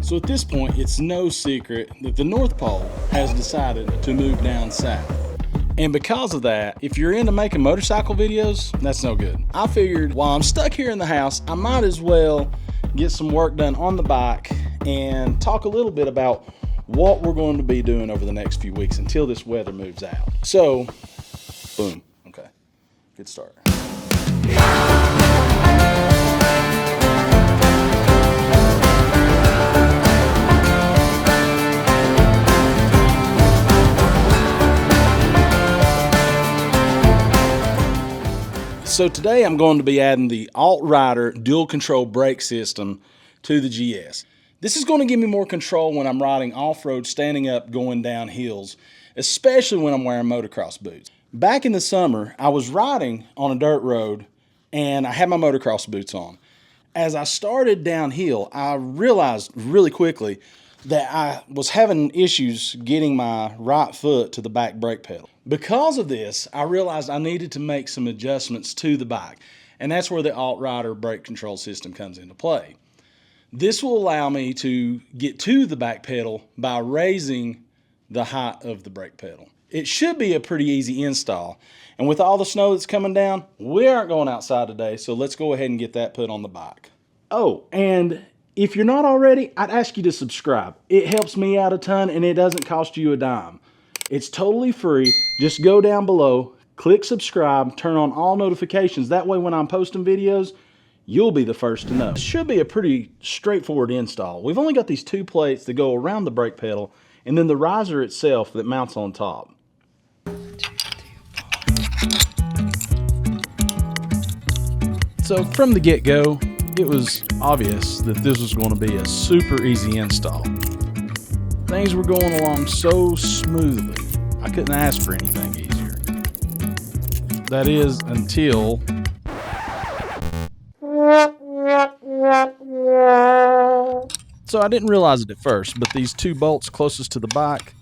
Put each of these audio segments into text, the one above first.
So at this point, it's no secret that the North Pole has decided to move down south. And because of that, if you're into making motorcycle videos, that's no good. I figured while I'm stuck here in the house, I might as well get some work done on the bike and talk a little bit about what we're going to be doing over the next few weeks until this weather moves out. So, boom. Okay, good start. So today I'm going to be adding the Alt-Rider dual control brake system to the GS. This is going to give me more control when I'm riding off-road, standing up, going down hills, especially when I'm wearing motocross boots. Back in the summer, I was riding on a dirt road and I had my motocross boots on. As I started downhill, I realized really quickly that I was having issues getting my right foot to the back brake pedal. Because of this, I realized I needed to make some adjustments to the bike, and that's where the Alt-Rider brake control system comes into play. This will allow me to get to the back pedal by raising the height of the brake pedal. It should be a pretty easy install, and with all the snow that's coming down, we aren't going outside today, so let's go ahead and get that put on the bike. Oh, and if you're not already, I'd ask you to subscribe. It helps me out a ton and it doesn't cost you a dime. It's totally free. Just go down below, click subscribe, turn on all notifications. That way when I'm posting videos, you'll be the first to know. It should be a pretty straightforward install. We've only got these two plates that go around the brake pedal and then the riser itself that mounts on top. So from the get-go, it was obvious that this was going to be a super easy install. Things were going along so smoothly, I couldn't ask for anything easier. That is, until... So I didn't realize it at first, but these two bolts closest to the bike,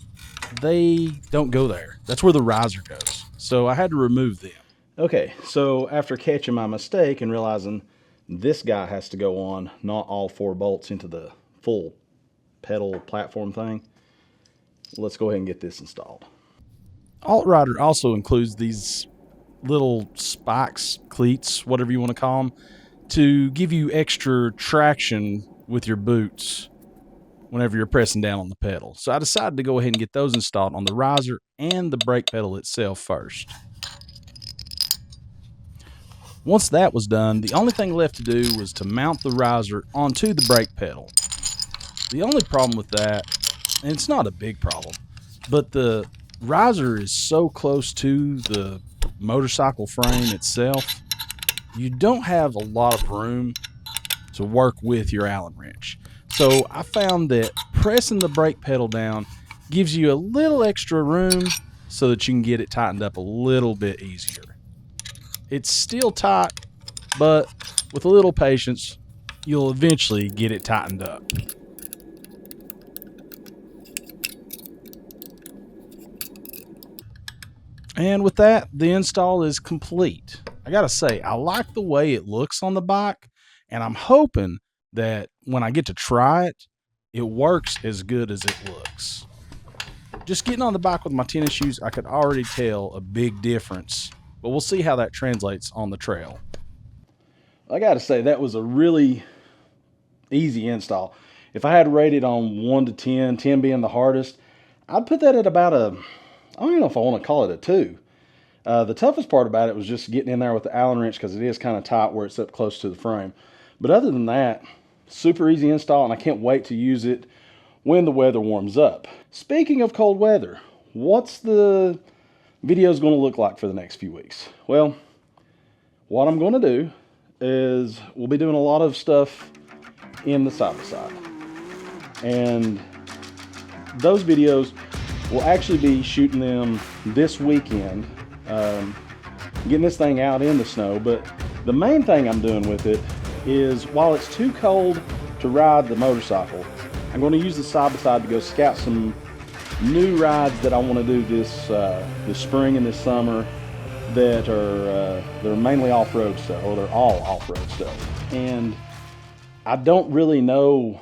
they don't go there. That's where the riser goes. So I had to remove them. Okay, so after catching my mistake and realizing this guy has to go on, not all four bolts into the full pedal platform thing, let's go ahead and get this installed. Alt-Rider also includes these little spikes, cleats, whatever you want to call them, to give you extra traction with your boots whenever you're pressing down on the pedal. So I decided to go ahead and get those installed on the riser and the brake pedal itself first. Once that was done, the only thing left to do was to mount the riser onto the brake pedal. The only problem with that, and it's not a big problem, but the riser is so close to the motorcycle frame itself, you don't have a lot of room to work with your Allen wrench. So I found that pressing the brake pedal down gives you a little extra room so that you can get it tightened up a little bit easier. It's still tight, but with a little patience, you'll eventually get it tightened up. And with that, the install is complete. I gotta say, I like the way it looks on the bike, and I'm hoping that when I get to try it, it works as good as it looks. Just getting on the bike with my tennis shoes, I could already tell a big difference, but we'll see how that translates on the trail. I gotta say, that was a really easy install. If I had to rate it on 1 to 10, 10 being the hardest, I'd put that at about a, I don't even know if I want to call it a 2. The toughest part about it was just getting in there with the Allen wrench because it is kind of tight where it's up close to the frame. But other than that, super easy install, and I can't wait to use it when the weather warms up. Speaking of cold weather, what's the videos going to look like for the next few weeks? Well, what I'm going to do is we'll be doing a lot of stuff in the side-by-side, and those videos we'll actually be shooting them this weekend, getting this thing out in the snow. But the main thing I'm doing with it is, while it's too cold to ride the motorcycle, I'm going to use the side-by-side to go scout some new rides that I want to do this spring and this summer that are they're mainly off-road stuff, or they're all off-road stuff. And I don't really know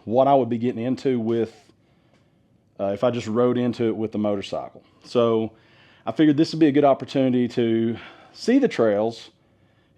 what I would be getting into with if I just rode into it with the motorcycle. So I figured this would be a good opportunity to see the trails,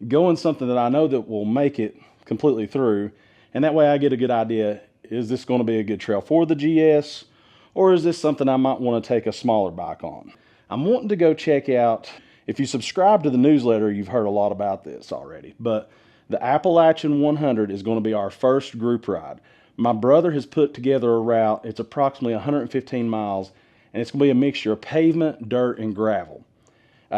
go in something that I know that will make it completely through, and that way I get a good idea, is this going to be a good trail for the GS, or is this something I might want to take a smaller bike on? I'm wanting to go check out, if you subscribe to the newsletter, you've heard a lot about this already, but the Appalachian 100 is going to be our first group ride. My brother has put together a route. It's approximately 115 miles, and it's going to be a mixture of pavement, dirt, and gravel.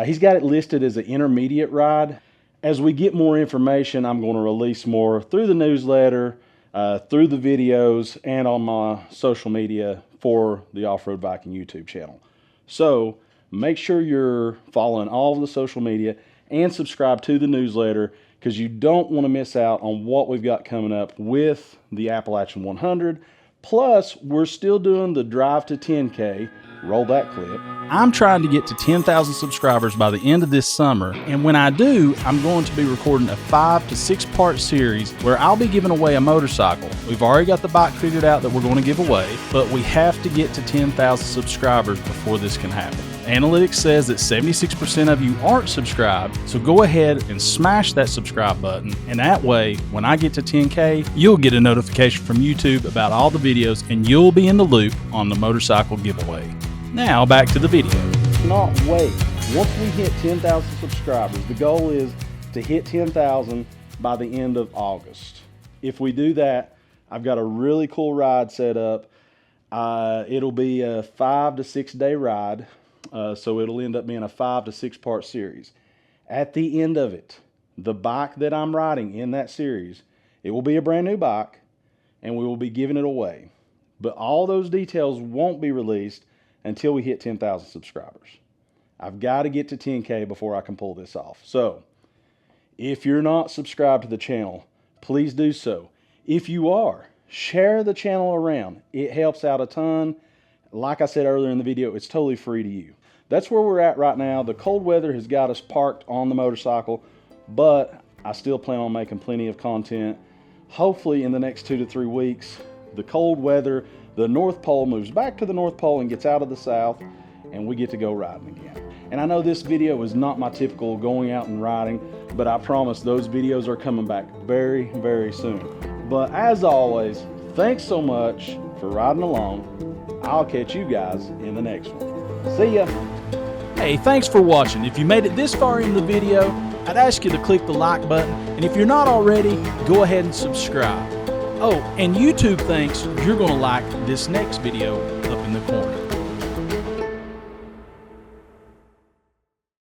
He's got it listed as an intermediate ride. As we get more information, I'm going to release more through the newsletter, through the videos, and on my social media for the Off-Road Viking YouTube channel. So make sure you're following all of the social media and subscribe to the newsletter, because you don't want to miss out on what we've got coming up with the Appalachian 100. Plus, we're still doing the Drive to 10K. Roll that clip. I'm trying to get to 10,000 subscribers by the end of this summer, and when I do, I'm going to be recording a 5 to 6 part series where I'll be giving away a motorcycle. We've already got the bike figured out that we're going to give away, but we have to get to 10,000 subscribers before this can happen. Analytics says that 76% of you aren't subscribed, so go ahead and smash that subscribe button, and that way, when I get to 10K, you'll get a notification from YouTube about all the videos, and you'll be in the loop on the motorcycle giveaway. Now, back to the video. Not wait. Once we hit 10,000 subscribers, the goal is to hit 10,000 by the end of August. If we do that, I've got a really cool ride set up. It'll be a 5 to 6 day ride. So it'll end up being a 5 to 6 part series. At the end of it, the bike that I'm riding in that series, it will be a brand new bike, and we will be giving it away. But all those details won't be released until we hit 10,000 subscribers. I've got to get to 10K before I can pull this off. So if you're not subscribed to the channel, please do so. If you are, share the channel around. It helps out a ton. Like I said earlier in the video, it's totally free to you. That's where we're at right now. The cold weather has got us parked on the motorcycle, but I still plan on making plenty of content. Hopefully in the next 2 to 3 weeks, the cold weather, the North Pole moves back to the North Pole and gets out of the South, and we get to go riding again. And I know this video is not my typical going out and riding, but I promise those videos are coming back very, very soon. But as always, thanks so much for riding along. I'll catch you guys in the next one. See ya. Hey, thanks for watching. If you made it this far in the video, I'd ask you to click the like button. And if you're not already, go ahead and subscribe. Oh, and YouTube thinks you're going to like this next video up in the corner.